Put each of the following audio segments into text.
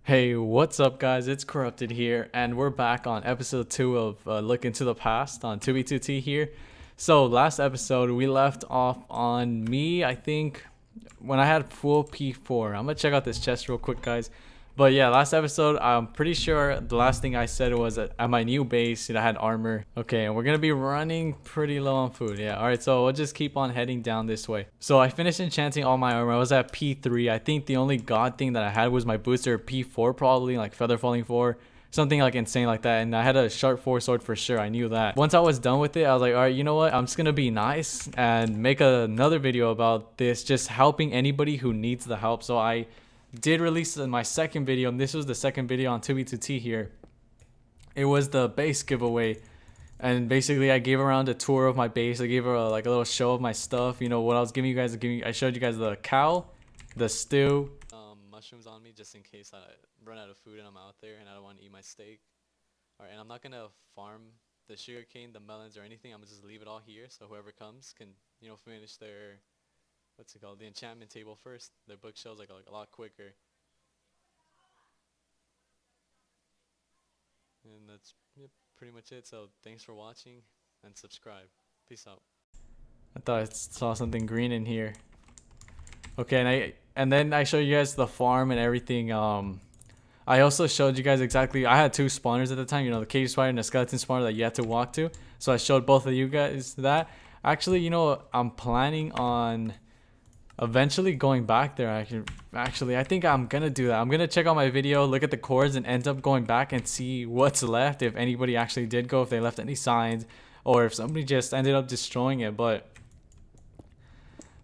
Hey, what's up, guys? It's Corrupted here, and we're back on episode 2 of Look Into the Past on 2B2T here. So, last episode, we left off on me, I think, when I had full P4. I'm gonna check out this chest real quick, guys. But yeah, last episode, I'm pretty sure the last thing I said was at my new base, I had armor. Okay, and we're gonna be running pretty low on food. Yeah, alright, so we'll just keep on heading down this way. So I finished enchanting all my armor. I was at P3. I think the only god thing that I had was my booster P4, probably, like Feather Falling 4. Something like insane like that, and I had a sharp 4 sword for sure. I knew that. Once I was done with it, I was like, all right, you know what, I'm just gonna be nice and make another video about this, just helping anybody who needs the help. So I did release my second video, and this was the second video on 2B2T here. It was the base giveaway, and basically I gave around a tour of my base. I gave her like a little show of my stuff, you know what I was giving you guys. I showed you guys the cow, the stew, mushrooms on me just in case I run out of food and I'm out there and I don't want to eat my steak. All right, and I'm not gonna farm the sugarcane, the melons, or anything. I'm gonna just leave it all here so whoever comes can, you know, finish their, what's it called, the enchantment table first. Their bookshelves like a lot quicker. And that's, yep, pretty much it. So thanks for watching and subscribe. Peace out. I thought I saw something green in here. Okay, and then I showed you guys the farm and everything. I also showed you guys exactly. I had two spawners at the time, you know, the cave spider and the skeleton spawner that you had to walk to. So I showed both of you guys that. Actually, you know, I'm planning on eventually going back there. I think I'm gonna do that. I'm gonna check out my video, look at the cores, and end up going back and see what's left, if anybody actually did go, if they left any signs, or if somebody just ended up destroying it. But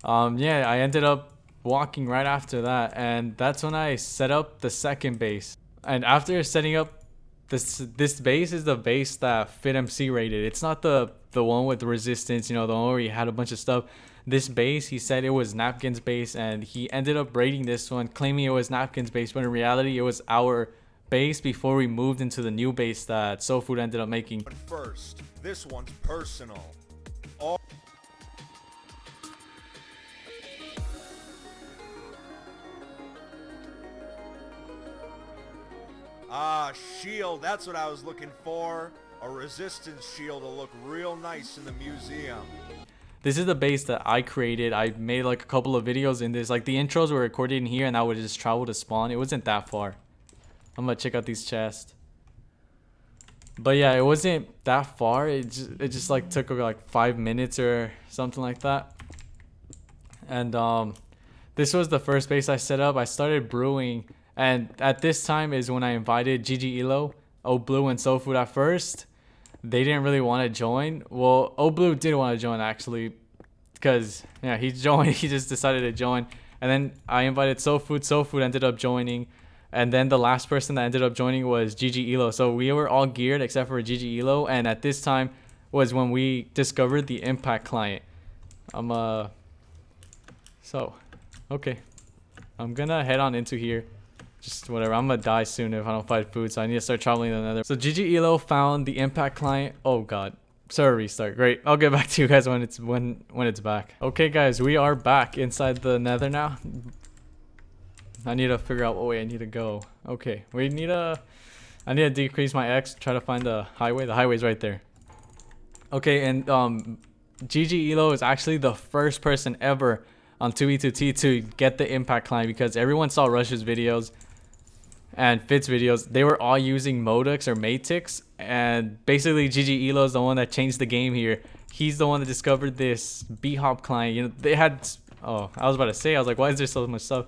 yeah, I ended up walking right after that, and that's when I set up the second base. And after setting up this base is the base that FitMC rated. It's not the one with the resistance, you know, the one where he had a bunch of stuff. This base, he said it was Napkin's base, and he ended up rating this one, claiming it was Napkin's base, but in reality it was our base before we moved into the new base that SoFood ended up making. But first, this one's personal. Shield, that's what I was looking for. A resistance shield to look real nice in the museum. This is the base that I created. I made like a couple of videos in this. Like the intros were recorded in here, and I would just travel to spawn. It wasn't that far. I'm gonna check out these chests. But yeah, it wasn't that far. It just like took like 5 minutes or something like that. And this was the first base I set up. I started brewing, and at this time is when I invited GG Elo, Oblue, and SoFood. At first they didn't really want to join. Well, Oblue did want to join actually, because yeah, he joined. He just decided to join, and then I invited SoFood. SoFood ended up joining, and then the last person that ended up joining was GG Elo. So we were all geared except for GG Elo, and at this time was when we discovered the Impact client. So okay, I'm gonna head on into here. Just whatever, I'm gonna die soon if I don't find food, so I need to start traveling to the nether. So GG Elo found the Impact client. Oh god, server restart. Great, I'll get back to you guys when it's back. Okay guys, we are back inside the nether now. I need to figure out what way I need to go. Okay, I need to decrease my X, try to find the highway. The highway's right there. Okay, and GG Elo is actually the first person ever on 2E2T to get the Impact client, because everyone saw Rush's videos and Fit's videos. They were all using Modux or Matix, and basically GG Elo is the one that changed the game here. He's the one that discovered this B-Hop client. You know, they had, oh, I was about to say, I was like, why is there so much stuff?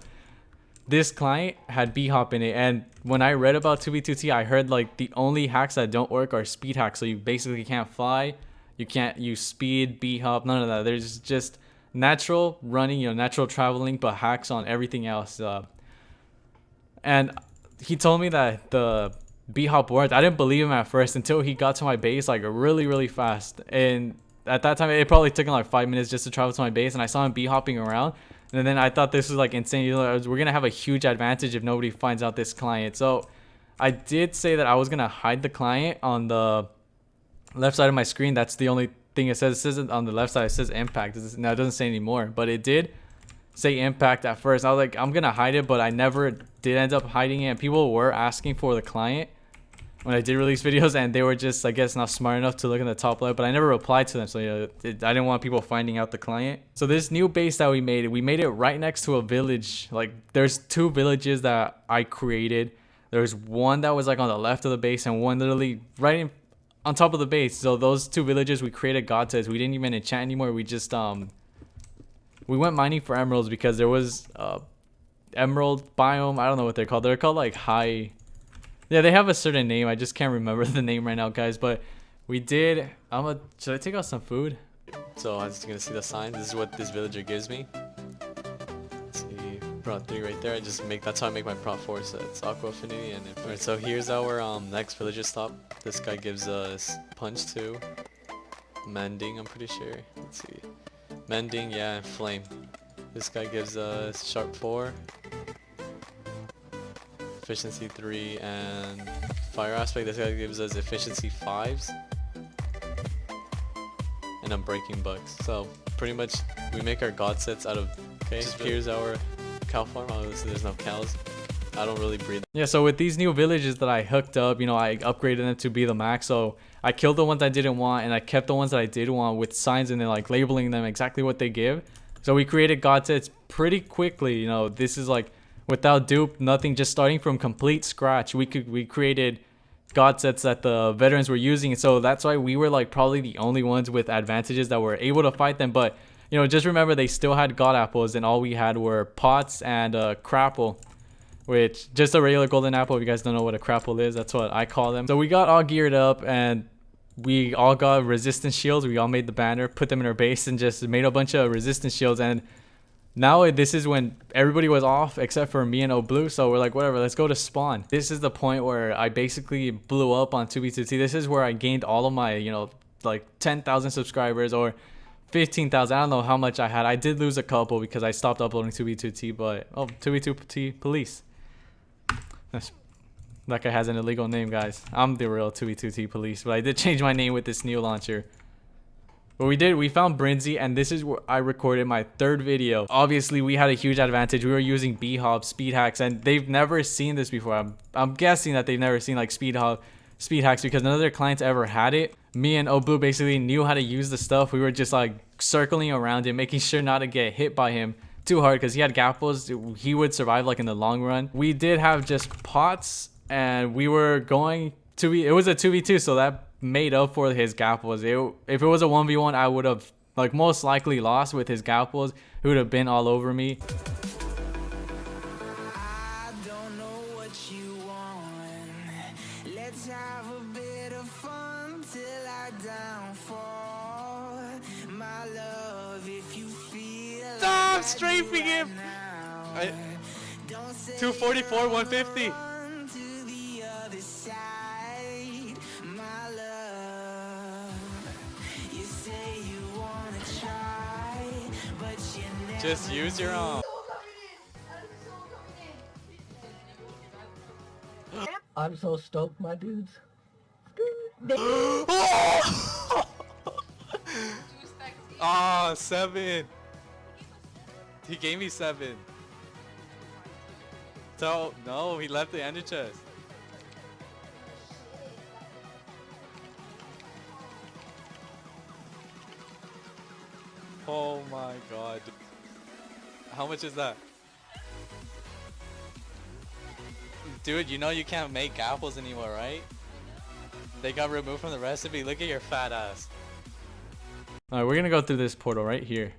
This client had B-Hop in it, and when I read about 2B2T, I heard like the only hacks that don't work are speed hacks. So you basically can't fly, you can't use speed, B-Hop, none of that. There's just natural running, you know, natural traveling, but hacks on everything else. And he told me that the B-Hop worked. I didn't believe him at first until he got to my base like really fast. And at that time, it probably took him like 5 minutes just to travel to my base, and I saw him B-hopping around. And then I thought this was like insane. You know, we're gonna have a huge advantage if nobody finds out this client. So I did say that I was gonna hide the client on the left side of my screen. That's the only thing it says. It says on the left side, it says Impact. Now it doesn't say anymore, but it did. say impact at first. I was like, I'm gonna hide it, but I never did end up hiding it. And people were asking for the client when I did release videos, and they were just, I guess, not smart enough to look in the top left, but I never replied to them, so I didn't want people finding out the client. So this new base that we made it right next to a village. Like, there's 2 villages that I created. There's one that was like on the left of the base, and one literally on top of the base. So those 2 villages, we created god sets. We didn't even enchant anymore. We just we went mining for emeralds because there was emerald biome. I don't know what they're called. They're called like high. Yeah, they have a certain name. I just can't remember the name right now, guys. But we did. Should I take out some food? So as you're gonna see the sign, this is what this villager gives me. Let's see, prop 3 right there. That's how I make my prop 4. So it's aqua affinity and alright. So here's our next villager stop. This guy gives us punch 2, mending. I'm pretty sure. Let's see, mending, yeah, and flame. This guy gives us sharp 4. Efficiency 3 and fire aspect. This guy gives us efficiency 5s and unbreaking bugs. So pretty much we make our god sets out of. Okay, here's our cow farm. Obviously there's no cows. I don't really breed them. Yeah, so with these new villages that I hooked up, you know, I upgraded them to be the max. So I killed the ones I didn't want, and I kept the ones that I did want with signs and then like labeling them exactly what they give. So we created god sets pretty quickly. You know, this is like without dupe, nothing, just starting from complete scratch. We created god sets that the veterans were using, so that's why we were like probably the only ones with advantages that were able to fight them. But you know, just remember they still had god apples, and all we had were pots and crapple, which just a regular golden apple. If you guys don't know what a crapple is, that's what I call them. So we got all geared up, and we all got resistance shields. We all made the banner, put them in our base, and just made a bunch of resistance shields. And now this is when everybody was off except for me and Oblu, so we're like, whatever, let's go to spawn. This is the point where I basically blew up on 2b2t. This is where I gained all of my, you know, like 10,000 subscribers or 15,000. I don't know how much I had. I did lose a couple because I stopped uploading 2b2t, but 2b2t police. That guy has an illegal name, guys. I'm the real 2b2t police, but I did change my name with this new launcher. But we found Brinzy, and this is where I recorded my 3rd video. Obviously, we had a huge advantage. We were using B-Hop, speed hacks, and they've never seen this before. I'm guessing that they've never seen like speed hacks because none of their clients ever had it. Me and Oblu basically knew how to use the stuff. We were just like circling around him, making sure not to get hit by him too hard because he had gapples. He would survive like in the long run. We did have just pots, and we were going to be, it was a 2v2, so that made up for his gapples. If it was a 1v1, I would have like most likely lost with his gapples. He would have been all over me. I don't know what you want. Let's have a bit of fun till I downfall. My love, if you feel Stop like strafing him! now, don't say 244, 150. run to the other side. My love, you say you wanna try, but you never Just use your arm. I'm so stoked, my dudes. Ah, 7. He gave me 7. So no, he left the ender chest. Oh my god. How much is that? Dude, you know you can't make apples anymore, right? They got removed from the recipe. Look at your fat ass. Alright, we're gonna go through this portal right here.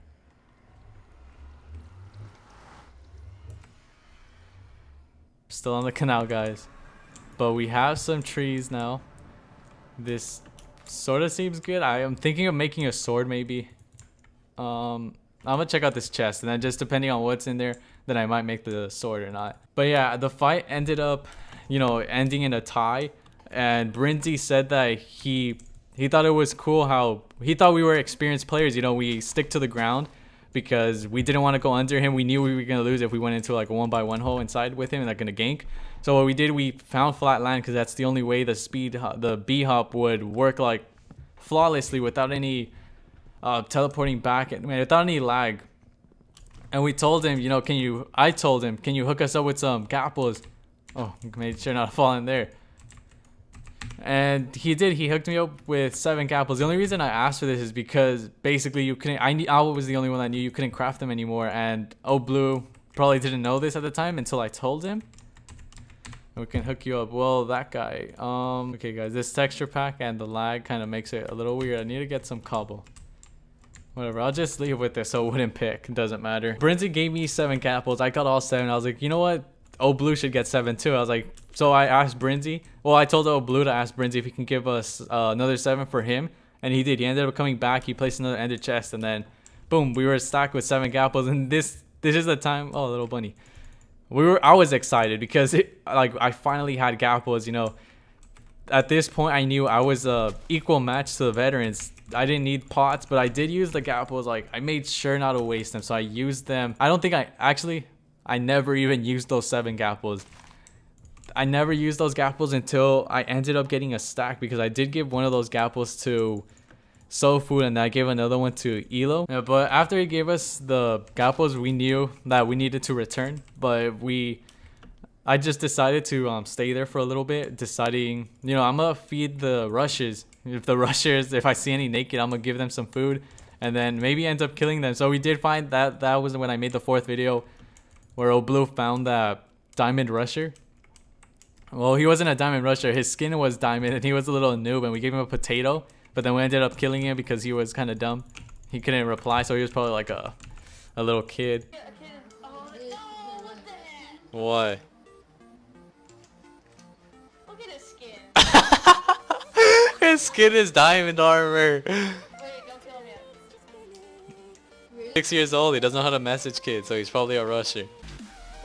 Still on the canal, guys. But we have some trees now. This sort of seems good. I am thinking of making a sword maybe. I'm gonna check out this chest, and then just depending on what's in there, then I might make the sword or not. But yeah, the fight ended up, you know, ending in a tie. And Brinzy said that he thought it was cool how he thought we were experienced players. You know, we stick to the ground because we didn't want to go under him. We knew we were gonna lose if we went into like a 1-by-1 hole inside with him and like gonna gank. So what we did, we found flat land because that's the only way the B-hop would work like flawlessly without any teleporting back, without any lag. And we told him, you know, I told him, can you hook us up with some gapples? Oh, made sure not to fall in there. And he did. He hooked me up with 7 gapples. The only reason I asked for this is because basically you couldn't. I was the only one that knew you couldn't craft them anymore. And Blue probably didn't know this at the time until I told him. We can hook you up. Well, that guy. Okay, guys. This texture pack and the lag kind of makes it a little weird. I need to get some cobble. Whatever. I'll just leave with this so it wouldn't pick. It doesn't matter. Brinzy gave me 7 gapples. I got all 7. I was like, you know what? Blue should get 7 too. I was like, so I asked Brinzy. Well, I told Blue to ask Brinzy if he can give us another 7 for him, and he did. He ended up coming back. He placed another ender chest, and then, boom, we were stacked with 7 gapples. And this is the time. Oh, little bunny. I was excited because I finally had gapples. You know, at this point, I knew I was a equal match to the veterans. I didn't need pots, but I did use the gapples. Like, I made sure not to waste them, so I used them. I don't think I never even used those 7 gapples. I never used those gapples until I ended up getting a stack, because I did give one of those gapples to Soul Food and I gave another one to Elo. Yeah, but after he gave us the gapples, we knew that we needed to return. But I just decided to stay there for a little bit, deciding, you know, I'm gonna feed the rushers. If I see any naked, I'm gonna give them some food and then maybe end up killing them. So we did find that was when I made the 4th video, where Blue found that diamond rusher. Well, he wasn't a diamond rusher. His skin was diamond, and he was a little noob, and we gave him a potato. But then we ended up killing him because he was kind of dumb. He couldn't reply, so he was probably like a little kid. What? Look at his skin. His skin is diamond armor. Wait, don't kill him yet. 6 years old. He doesn't know how to message kids, so he's probably a rusher.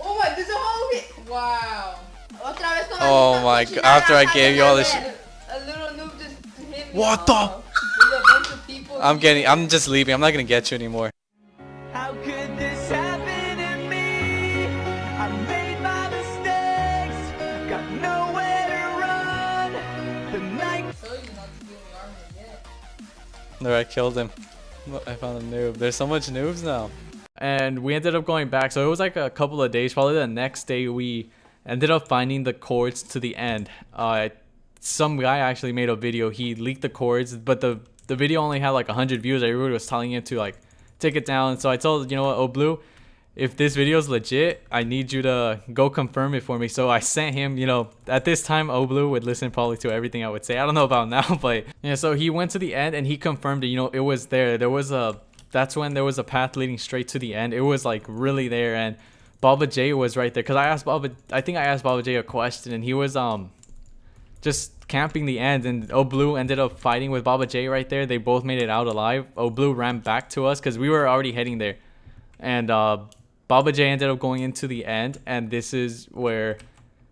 Oh my, there's a whole bit. Wow. Otra vez con Oh my god, after I gave you all this shit. A little noob just hit me. What the? There's a bunch of people. I'm just leaving. I'm not gonna get you anymore. How could this happen to me? I made my mistakes, got nowhere to run. The night. There, I killed him. I found a noob. There's so much noobs now. And we ended up going back. So it was like a couple of days. Probably the next day we ended up finding the cords to the end. Some guy actually made a video. He leaked the cords, but the video only had like 100 views. Everybody was telling him to like take it down. So I told, you know what, Blue, if this video is legit, I need you to go confirm it for me. So I sent him, you know, at this time, Blue would listen probably to everything I would say. I don't know about now, but yeah, so he went to the end and he confirmed it. You know, it was there. That's when there was a path leading straight to the end. It was like really there, and Baba J was right there. Cause I think I asked Baba J a question, and he was just camping the end, and Blue ended up fighting with Baba J right there. They both made it out alive. Blue ran back to us because we were already heading there, and Baba J ended up going into the end, and this is where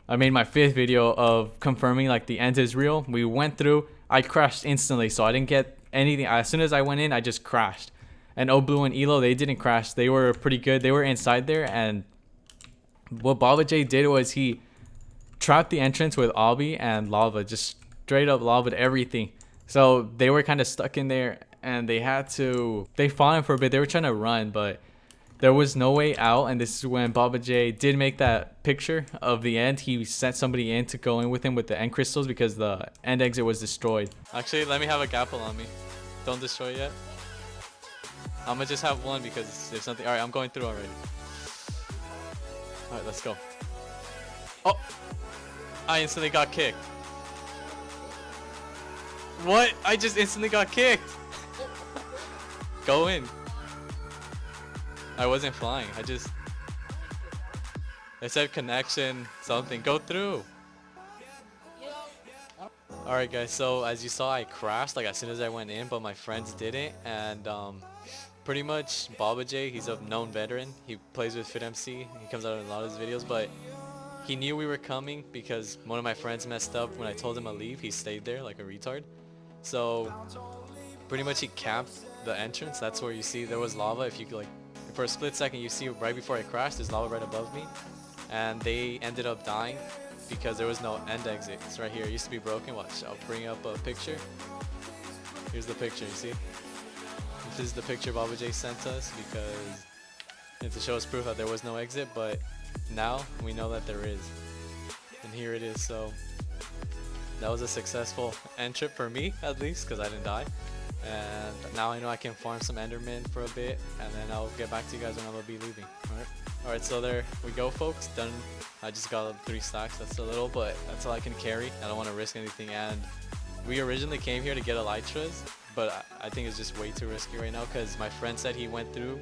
I made my 5th video of confirming like the end is real. We went through. I crashed instantly, so I didn't get anything. As soon as I went in, I just crashed. And Blue and Elo, they didn't crash. They were pretty good. They were inside there, and what Baba J did was he trapped the entrance with obby and lava, just straight up lava everything. So they were kind of stuck in there, and they fought him for a bit. They were trying to run, but there was no way out. And this is when Baba J did make that picture of the end. He sent somebody in to go in with him with the end crystals because the end exit was destroyed. Actually, let me have a gapple on me. Don't destroy it yet. I'm gonna just have one because there's something. Alright, I'm going through already. Alright, let's go. Oh! I instantly got kicked. What? I just instantly got kicked! Go in. I wasn't flying. It said connection something. Go through. Alright guys, so as you saw, I crashed like as soon as I went in, but my friends didn't, and pretty much Baba J, he's a known veteran. He plays with FitMC. He comes out in a lot of his videos, but he knew we were coming because one of my friends messed up when I told him to leave. He stayed there like a retard. So pretty much he camped the entrance. That's where you see there was lava. If you like, for a split second, you see right before I crashed, there's lava right above me, and they ended up dying because there was no end exit. It's right here. It used to be broken. Watch, I'll bring up a picture. Here's the picture, you see? This is the picture Baba J sent us because and to show us proof that there was no exit, but now we know that there is. And here it is. So that was a successful end trip for me, at least, because I didn't die. And now I know I can farm some Enderman for a bit, and then I'll get back to you guys when I'll be leaving. Alright, so there we go, folks. Done. I just got 3 stacks. That's a little, but that's all I can carry. I don't want to risk anything. And we originally came here to get elytras, but I think it's just way too risky right now because my friend said he went through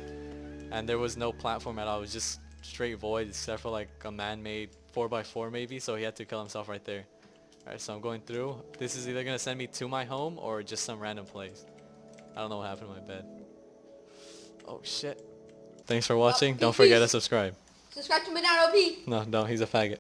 and there was no platform at all. It was just straight void except for like a man-made 4x4 maybe, so he had to kill himself right there. Alright, so I'm going through. This is either going to send me to my home or just some random place. I don't know what happened to my bed. Oh shit. Thanks for watching. Don't forget to subscribe. Subscribe to Midnight OP. No, don't. He's a faggot.